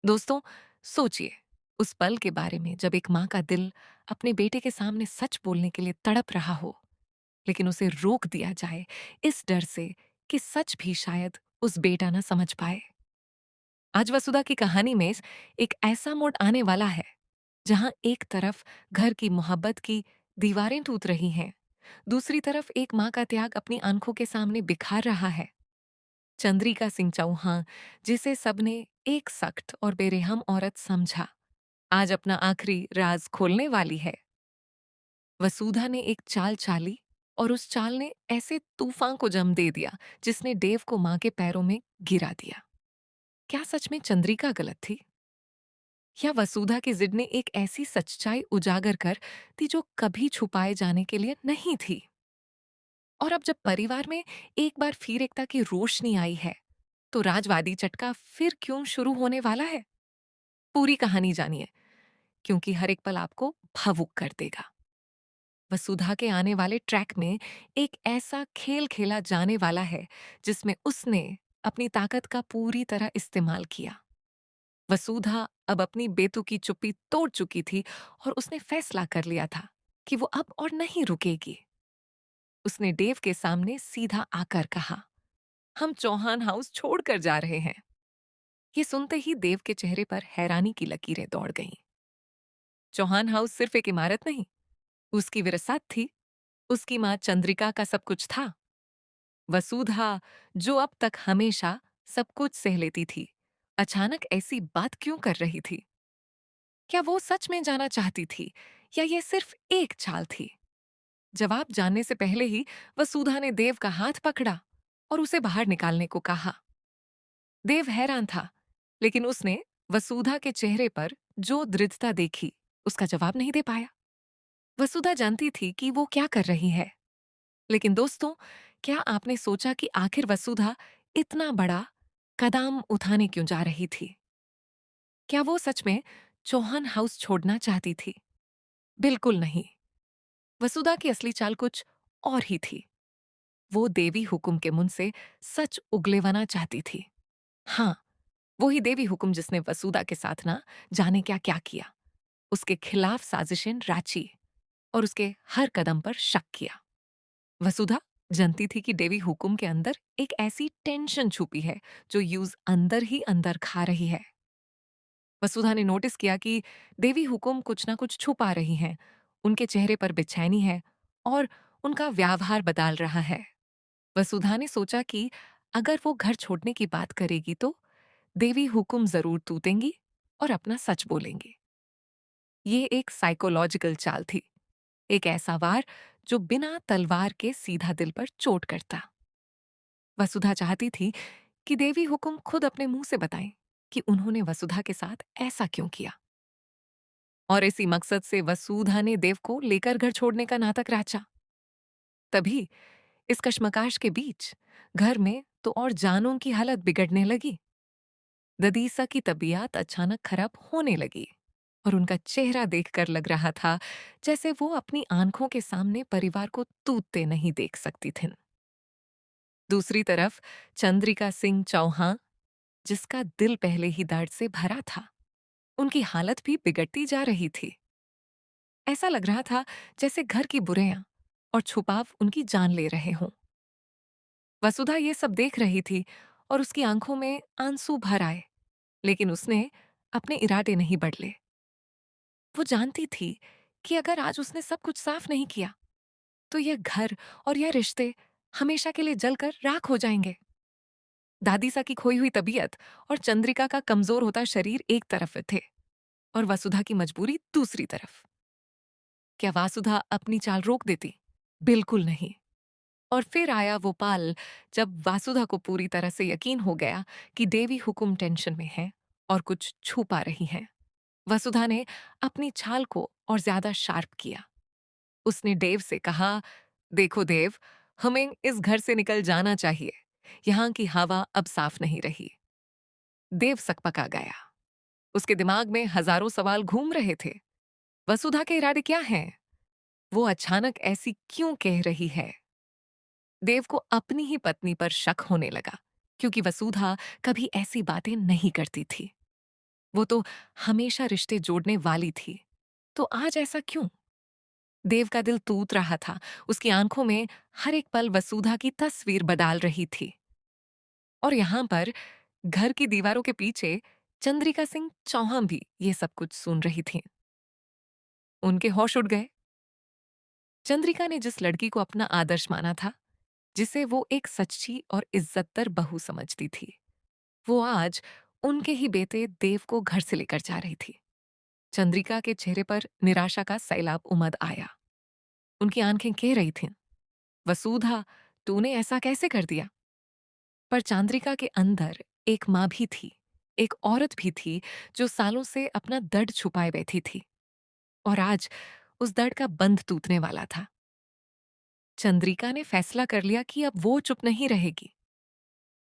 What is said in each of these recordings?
दोस्तों, सोचिए उस पल के बारे में जब एक माँ का दिल अपने बेटे के सामने सच बोलने के लिए तड़प रहा हो, लेकिन उसे रोक दिया जाए इस डर से कि सच भी शायद उस बेटा ना समझ पाए। आज वसुधा की कहानी में एक ऐसा मोड़ आने वाला है जहां एक तरफ घर की मोहब्बत की दीवारें टूट रही हैं, दूसरी तरफ एक माँ का त्याग अपनी आंखों के सामने बिखार रहा है। चंद्रिका सिंह चौहान, जिसे सबने एक सख्त और बेरहम औरत समझा, आज अपना आखिरी राज खोलने वाली है। वसुधा ने एक चाल चाली और उस चाल ने ऐसे तूफान को जन्म दे दिया जिसने देव को मां के पैरों में गिरा दिया। क्या सच में चंद्रिका गलत थी, या वसुधा की जिद ने एक ऐसी सच्चाई उजागर कर दी जो कभी छुपाए जाने के लिए नहीं थी? और अब जब परिवार में एक बार फिर एकता की रोशनी आई है, तो राजवादी चटका फिर क्यों शुरू होने वाला है? पूरी कहानी जानिए, क्योंकि हर एक पल आपको भावुक कर देगा। वसुधा के आने वाले ट्रैक में एक ऐसा खेल खेला जाने वाला है जिसमें उसने अपनी ताकत का पूरी तरह इस्तेमाल किया। वसुधा अब अपनी बेतुकी चुप्पी तोड़ चुकी थी और उसने फैसला कर लिया था कि वो अब और नहीं रुकेगी। उसने देव के सामने सीधा आकर कहा, हम चौहान हाउस छोड़कर जा रहे हैं। ये सुनते ही देव के चेहरे पर हैरानी की लकीरें दौड़ गईं। चौहान हाउस सिर्फ एक इमारत नहीं, उसकी विरासत थी। उसकी मां चंद्रिका का सब कुछ था। वसुधा, जो अब तक हमेशा सब कुछ सह लेती थी, अचानक ऐसी बात क्यों कर रही थी? क्या वो सच में जाना चाहती थी, या ये सिर्फ एक चाल थी? जवाब जानने से पहले ही वसुधा ने देव का हाथ पकड़ा और उसे बाहर निकालने को कहा। देव हैरान था, लेकिन उसने वसुधा के चेहरे पर जो दृढ़ता देखी, उसका जवाब नहीं दे पाया। वसुधा जानती थी कि वो क्या कर रही है। लेकिन दोस्तों, क्या आपने सोचा कि आखिर वसुधा इतना बड़ा कदम उठाने क्यों जा रही थी? क्या वो सच में चौहान हाउस छोड़ना चाहती थी? बिल्कुल नहीं। वसुधा की असली चाल कुछ और ही थी। वो देवी हुकुम के मुंह से सच उगलेवाना चाहती थी। हाँ, वही देवी हुकुम जिसने वसुधा के साथ ना जाने क्या क्या किया, उसके खिलाफ साजिशें राची और उसके हर कदम पर शक किया। वसुधा जानती थी कि देवी हुकुम के अंदर एक ऐसी टेंशन छुपी है जो यूज अंदर ही अंदर खा रही है। वसुधा ने नोटिस किया कि देवी हुकुम कुछ ना कुछ छुपा रही हैं। उनके चेहरे पर बेचैनी है और उनका व्यवहार बदल रहा है। वसुधा ने सोचा कि अगर वो घर छोड़ने की बात करेगी तो देवी हुकुम जरूर टूटेंगी और अपना सच बोलेंगी। ये एक साइकोलॉजिकल चाल थी, एक ऐसा वार जो बिना तलवार के सीधा दिल पर चोट करता। वसुधा चाहती थी कि देवी हुकुम खुद अपने मुंह से बताएं कि उन्होंने वसुधा के साथ ऐसा क्यों किया। और इसी मकसद से वसुधा ने देव को लेकर घर छोड़ने का नाटक रचा। तभी इस कश्मकाश के बीच घर में तो और जानों की हालत बिगड़ने लगी। ददीसा की तबीयत अचानक खराब होने लगी और उनका चेहरा देखकर लग रहा था जैसे वो अपनी आंखों के सामने परिवार को टूटते नहीं देख सकती थीं। दूसरी तरफ चंद्रिका सिंह चौहान, जिसका दिल पहले ही दर्द से भरा था, उनकी हालत भी बिगड़ती जा रही थी। ऐसा लग रहा था जैसे घर की बुराइयां और छुपाव उनकी जान ले रहे हों। वसुधा ये सब देख रही थी और उसकी आंखों में आंसू भर आए, लेकिन उसने अपने इरादे नहीं बदले। वो जानती थी कि अगर आज उसने सब कुछ साफ नहीं किया, तो यह घर और यह रिश्ते हमेशा के लिए जलकर राख हो जाएंगे। दादीसा की खोई हुई तबीयत और चंद्रिका का कमजोर होता शरीर एक तरफ थे और वसुधा की मजबूरी दूसरी तरफ। क्या वसुधा अपनी चाल रोक देती? बिल्कुल नहीं। और फिर आया वो पल जब वासुधा को पूरी तरह से यकीन हो गया कि देवी हुकुम टेंशन में है और कुछ छुपा रही है। वसुधा ने अपनी छाल को और ज्यादा शार्प किया। उसने देव से कहा, देखो देव, हमें इस घर से निकल जाना चाहिए। यहाँ की हवा अब साफ नहीं रही। देव सकपका गया। उसके दिमाग में हजारों सवाल घूम रहे थे। वसुधा के इरादे क्या हैं? वो अचानक ऐसी क्यों कह रही है? देव को अपनी ही पत्नी पर शक होने लगा, क्योंकि वसुधा कभी ऐसी बातें नहीं करती थी। वो तो हमेशा रिश्ते जोड़ने वाली थी। तो आज ऐसा क्यों? देव का दिल टूट रहा था। उसकी आंखों में हर एक पल वसुधा की तस्वीर बदल रही थी। और यहाँ पर घर की दीवारों के पीछे चंद्रिका सिंह चौहान भी ये सब कुछ सुन रही थी। उनके होश उड़ गए। चंद्रिका ने जिस लड़की को अपना आदर्श माना था, जिसे वो एक सच्ची और इज्जतदार बहू समझती थी, वो आज उनके ही बेटे देव को घर से लेकर जा रही थी। चंद्रिका के चेहरे पर निराशा का सैलाब उमड़ आया। उनकी आंखें कह रही थीं, वसुधा, तूने ऐसा कैसे कर दिया? पर चंद्रिका के अंदर एक माँ भी थी, एक औरत भी थी जो सालों से अपना दर्द छुपाए बैठी थी। और आज उस दर्द का बंध टूटने वाला था। चंद्रिका ने फैसला कर लिया कि अब वो चुप नहीं रहेगी।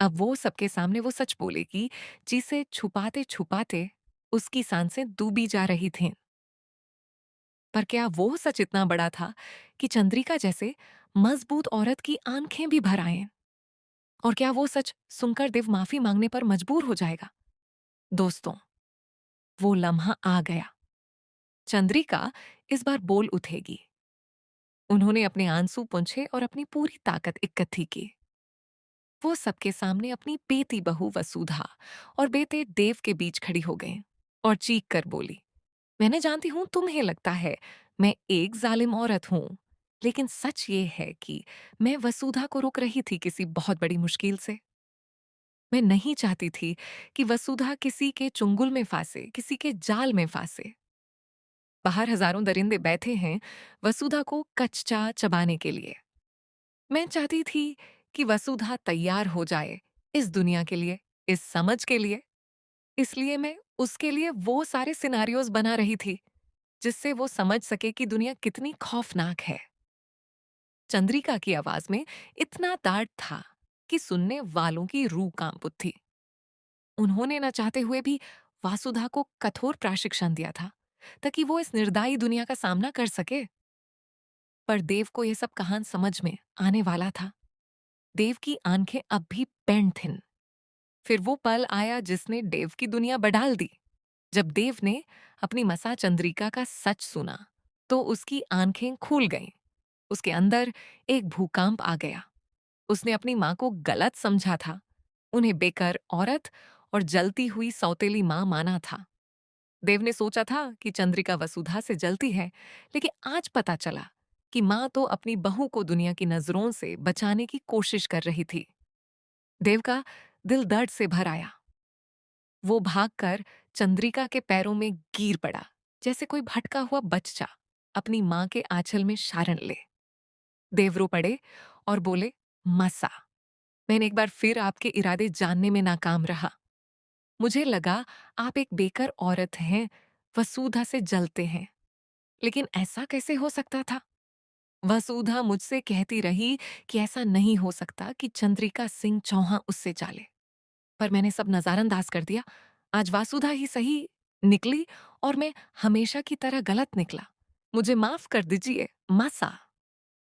अब वो सबके सामने वो सच बोलेगी जिसे छुपाते छुपाते उसकी सांसें डूबी जा रही थीं। पर क्या वो सच इतना बड़ा था कि चंद्रिका जैसे मजबूत औरत की आंखें भी भर आएं? और क्या वो सच सुनकर देव माफी मांगने पर मजबूर हो जाएगा? दोस्तों, वो लम्हा आ गया। चंद्रिका इस बार बोल उठेगी। उन्होंने अपने आंसू पोंछे और अपनी पूरी ताकत इकट्ठी की। वो सबके सामने अपनी बेटी बहू वसुधा और बेटे देव के बीच खड़ी हो गई और चीख कर बोली, मैंने जानती हूं तुम्हें लगता है मैं एक जालिम औरत हूं, लेकिन सच ये है कि मैं वसुधा को रोक रही थी किसी बहुत बड़ी मुश्किल से। मैं नहीं चाहती थी कि वसुधा किसी के चुंगल में फांसे, किसी के जाल में फांसे। बाहर हजारों दरिंदे बैठे हैं वसुधा को कच्चा चबाने के लिए। मैं चाहती थी कि वसुधा तैयार हो जाए इस दुनिया के लिए, इस समझ के लिए। इसलिए मैं उसके लिए वो सारे सिनारियोज बना रही थी जिससे वो समझ सके कि दुनिया कितनी खौफनाक है। चंद्रिका की आवाज में इतना दर्द था कि सुनने वालों की रूह कांप उठी। उन्होंने न चाहते हुए भी वासुधा को कठोर प्रशिक्षण दिया था ताकि वो इस निर्दयी दुनिया का सामना कर सके। पर देव को यह सब कहान समझ में आने वाला था। देव की आंखें अब भी पेंट थीं। फिर वो पल आया जिसने देव की दुनिया बदल दी। जब देव ने अपनी मसा चंद्रिका का सच सुना तो उसकी आंखें खुल गईं। उसके अंदर एक भूकंप आ गया। उसने अपनी माँ को गलत समझा था, उन्हें बेकार औरत और जलती हुई सौतेली माँ माना था। देव ने सोचा था कि चंद्रिका वसुधा से जलती है, लेकिन आज पता चला कि माँ तो अपनी बहू को दुनिया की नजरों से बचाने की कोशिश कर रही थी। देव का दिल दर्द से भर आया। वो भागकर चंद्रिका के पैरों में गिर पड़ा, जैसे कोई भटका हुआ बच्चा अपनी माँ के आंचल में शरण ले। देव रो पड़े और बोले, मसा, मैंने एक बार फिर आपके इरादे जानने में नाकाम रहा। मुझे लगा आप एक बेकार औरत हैं, वसुधा से जलते हैं। लेकिन ऐसा कैसे हो सकता था? वसुधा मुझसे कहती रही कि ऐसा नहीं हो सकता कि चंद्रिका सिंह चौहान उससे चाले। पर मैंने सब नजरअंदाज कर दिया। आज वासुधा ही सही निकली और मैं हमेशा की तरह गलत निकला। मुझे माफ कर दीजिए, मासा।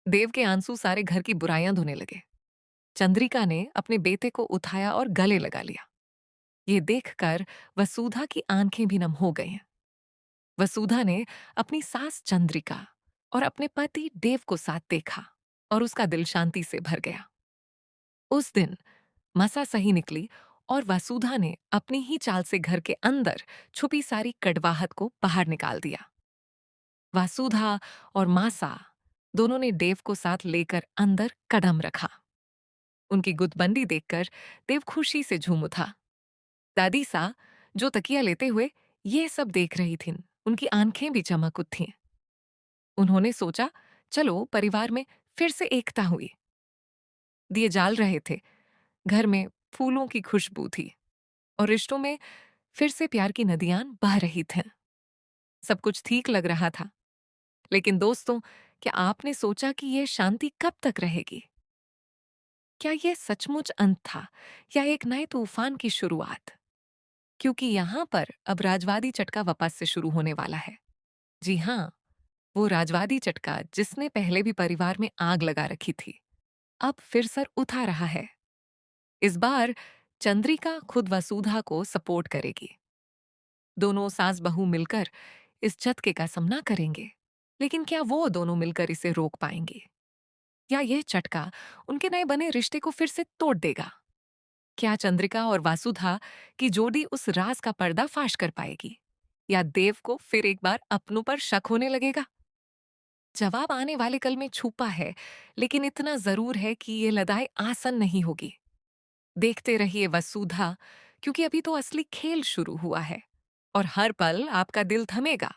देव के आंसू सारे घर की बुराइयां धोने लगे। चंद्रिका ने अपने बेटे को उठाया और गले लगा लिया। ये देखकर वसुधा की आंखें भी नम हो गईं। वसुधा ने अपनी सास चंद्रिका और अपने पति देव को साथ देखा और उसका दिल शांति से भर गया। उस दिन मसा सही निकली और वसुधा ने अपनी ही चाल से घर के अंदर छुपी सारी कड़वाहट को बाहर निकाल दिया। वसुधा और मासा दोनों ने देव को साथ लेकर अंदर कदम रखा। उनकी गुटबंदी देखकर देव खुशी से झूम उठा। दादी सा, जो तकिया लेते हुए ये सब देख रही थीं, उनकी आंखें भी चमक उठी। उन्होंने सोचा, चलो परिवार में फिर से एकता हुई। दिए जाल रहे थे, घर में फूलों की खुशबू थी और रिश्तों में फिर से प्यार की नदियां बह रही थीं। सब कुछ ठीक लग रहा था। लेकिन दोस्तों, क्या आपने सोचा कि यह शांति कब तक रहेगी? क्या यह सचमुच अंत था या एक नए तूफान की शुरुआत? क्योंकि यहां पर अब राजवादी चटका वापस से शुरू होने वाला है। जी हाँ, वो राजवादी चटका जिसने पहले भी परिवार में आग लगा रखी थी, अब फिर सर उठा रहा है। इस बार चंद्रिका खुद वसुधा को सपोर्ट करेगी। दोनों सास बहू मिलकर इस झटके का सामना करेंगे, लेकिन क्या वो दोनों मिलकर इसे रोक पाएंगे? या यह झटका उनके नए बने रिश्ते को फिर से तोड़ देगा? क्या चंद्रिका और वासुधा की जोड़ी उस राज का पर्दाफाश कर पाएगी, या देव को फिर एक बार अपनों पर शक होने लगेगा? जवाब आने वाले कल में छुपा है, लेकिन इतना जरूर है कि ये लड़ाई आसान नहीं होगी। देखते रहिए वसुधा, क्योंकि अभी तो असली खेल शुरू हुआ है और हर पल आपका दिल थमेगा।